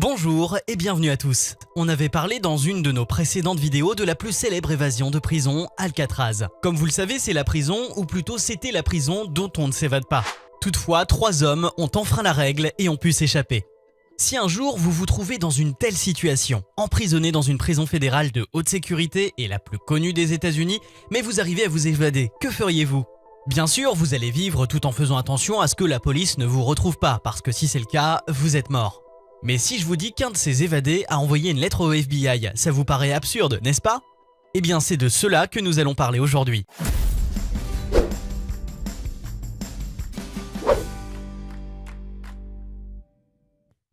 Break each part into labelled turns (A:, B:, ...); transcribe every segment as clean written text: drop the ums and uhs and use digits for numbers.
A: Bonjour et bienvenue à tous. On avait parlé dans une de nos précédentes vidéos de la plus célèbre évasion de prison, Alcatraz. Comme vous le savez, c'est la prison, ou plutôt c'était la prison dont on ne s'évade pas. Toutefois, 3 hommes ont enfreint la règle et ont pu s'échapper. Si un jour vous vous trouvez dans une telle situation, emprisonné dans une prison fédérale de haute sécurité et la plus connue des États-Unis, mais vous arrivez à vous évader, que feriez-vous ? Bien sûr, vous allez vivre tout en faisant attention à ce que la police ne vous retrouve pas, parce que si c'est le cas, vous êtes mort. Mais si je vous dis qu'un de ces évadés a envoyé une lettre au FBI, ça vous paraît absurde, n'est-ce pas? Eh bien, c'est de cela que nous allons parler aujourd'hui.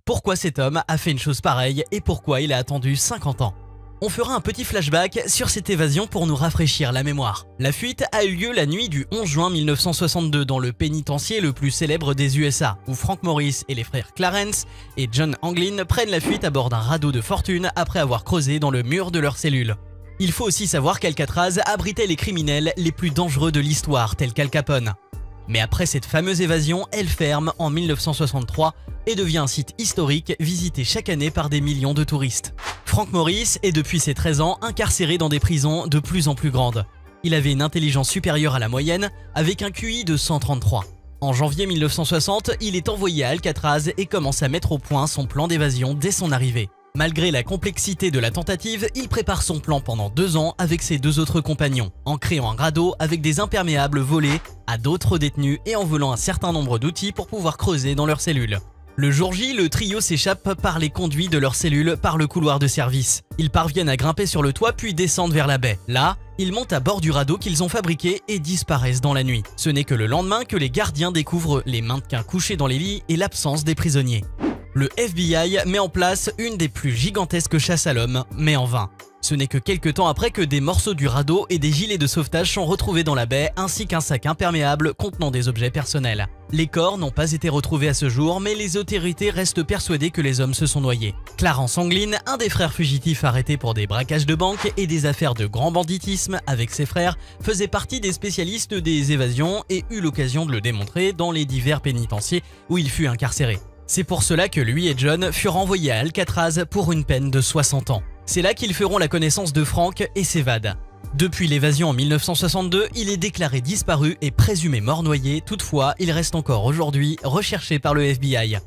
A: Pourquoi cet homme a fait une chose pareille et pourquoi il a attendu 50 ans? On fera un petit flashback sur cette évasion pour nous rafraîchir la mémoire. La fuite a eu lieu la nuit du 11 juin 1962 dans le pénitencier le plus célèbre des USA, où Frank Morris et les frères Clarence et John Anglin prennent la fuite à bord d'un radeau de fortune après avoir creusé dans le mur de leur cellule. Il faut aussi savoir qu'Alcatraz abritait les criminels les plus dangereux de l'histoire, tels qu'Al Capone. Mais après cette fameuse évasion, elle ferme en 1963 et devient un site historique visité chaque année par des millions de touristes. Frank Morris est depuis ses 13 ans incarcéré dans des prisons de plus en plus grandes. Il avait une intelligence supérieure à la moyenne avec un QI de 133. En janvier 1960, il est envoyé à Alcatraz et commence à mettre au point son plan d'évasion dès son arrivée. Malgré la complexité de la tentative, il prépare son plan pendant 2 ans avec ses 2 autres compagnons, en créant un radeau avec des imperméables volés à d'autres détenus et en volant un certain nombre d'outils pour pouvoir creuser dans leurs cellules. Le jour J, le trio s'échappe par les conduits de leurs cellules par le couloir de service. Ils parviennent à grimper sur le toit puis descendent vers la baie. Là, ils montent à bord du radeau qu'ils ont fabriqué et disparaissent dans la nuit. Ce n'est que le lendemain que les gardiens découvrent les mannequins couchés dans les lits et l'absence des prisonniers. Le FBI met en place une des plus gigantesques chasses à l'homme, mais en vain. Ce n'est que quelques temps après que des morceaux du radeau et des gilets de sauvetage sont retrouvés dans la baie, ainsi qu'un sac imperméable contenant des objets personnels. Les corps n'ont pas été retrouvés à ce jour, mais les autorités restent persuadées que les hommes se sont noyés. Clarence Anglin, un des frères fugitifs arrêtés pour des braquages de banque et des affaires de grand banditisme avec ses frères, faisait partie des spécialistes des évasions et eut l'occasion de le démontrer dans les divers pénitenciers où il fut incarcéré. C'est pour cela que lui et John furent envoyés à Alcatraz pour une peine de 60 ans. C'est là qu'ils feront la connaissance de Frank et s'évadent. Depuis l'évasion en 1962, il est déclaré disparu et présumé mort noyé, toutefois il reste encore aujourd'hui recherché par le FBI.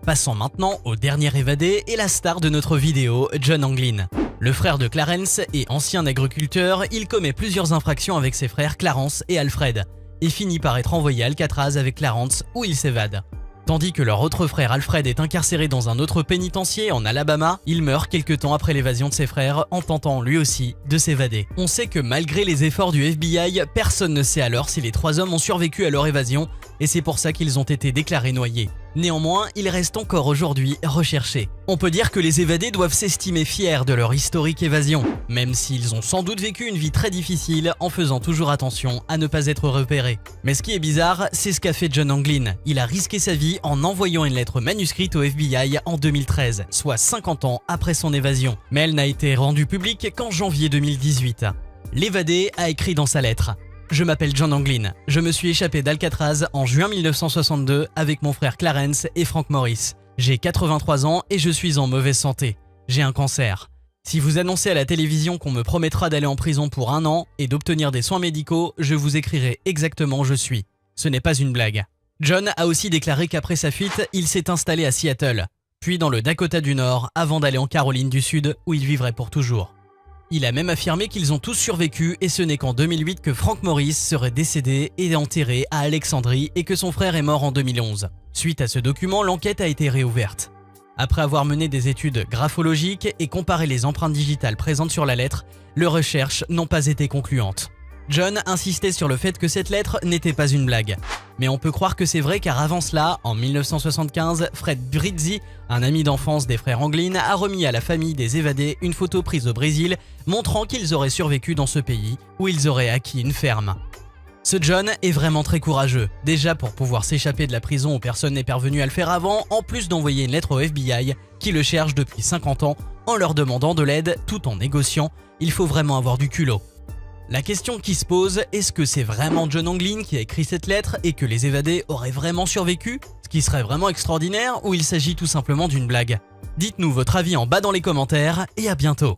A: Passons maintenant au dernier évadé et la star de notre vidéo, John Anglin. Le frère de Clarence et ancien agriculteur, il commet plusieurs infractions avec ses frères Clarence et Alfred et finit par être envoyé à Alcatraz avec Clarence où il s'évade. Tandis que leur autre frère Alfred est incarcéré dans un autre pénitencier en Alabama, il meurt quelque temps après l'évasion de ses frères en tentant lui aussi de s'évader. On sait que malgré les efforts du FBI, personne ne sait alors si les 3 hommes ont survécu à leur évasion et c'est pour ça qu'ils ont été déclarés noyés. Néanmoins, ils restent encore aujourd'hui recherchés. On peut dire que les évadés doivent s'estimer fiers de leur historique évasion, même s'ils ont sans doute vécu une vie très difficile en faisant toujours attention à ne pas être repérés. Mais ce qui est bizarre, c'est ce qu'a fait John Anglin. Il a risqué sa vie en envoyant une lettre manuscrite au FBI en 2013, soit 50 ans après son évasion. Mais elle n'a été rendue publique qu'en janvier 2018. L'évadé a écrit dans sa lettre: je m'appelle John Anglin. Je me suis échappé d'Alcatraz en juin 1962 avec mon frère Clarence et Frank Morris. J'ai 83 ans et je suis en mauvaise santé. J'ai un cancer. Si vous annoncez à la télévision qu'on me promettra d'aller en prison pour 1 an et d'obtenir des soins médicaux, je vous écrirai exactement où je suis. Ce n'est pas une blague. John a aussi déclaré qu'après sa fuite, il s'est installé à Seattle, puis dans le Dakota du Nord avant d'aller en Caroline du Sud où il vivrait pour toujours. Il a même affirmé qu'ils ont tous survécu et ce n'est qu'en 2008 que Frank Morris serait décédé et enterré à Alexandrie et que son frère est mort en 2011. Suite à ce document, l'enquête a été réouverte. Après avoir mené des études graphologiques et comparé les empreintes digitales présentes sur la lettre, leurs recherches n'ont pas été concluantes. John insistait sur le fait que cette lettre n'était pas une blague. Mais on peut croire que c'est vrai car avant cela, en 1975, Fred Brizzi, un ami d'enfance des frères Anglin, a remis à la famille des évadés une photo prise au Brésil montrant qu'ils auraient survécu dans ce pays où ils auraient acquis une ferme. Ce John est vraiment très courageux, déjà pour pouvoir s'échapper de la prison où personne n'est parvenu à le faire avant, en plus d'envoyer une lettre au FBI qui le cherche depuis 50 ans en leur demandant de l'aide tout en négociant. Il faut vraiment avoir du culot. La question qui se pose, est-ce que c'est vraiment John Anglin qui a écrit cette lettre et que les évadés auraient vraiment survécu, ce qui serait vraiment extraordinaire, ou il s'agit tout simplement d'une blague? Dites-nous votre avis en bas dans les commentaires et à bientôt.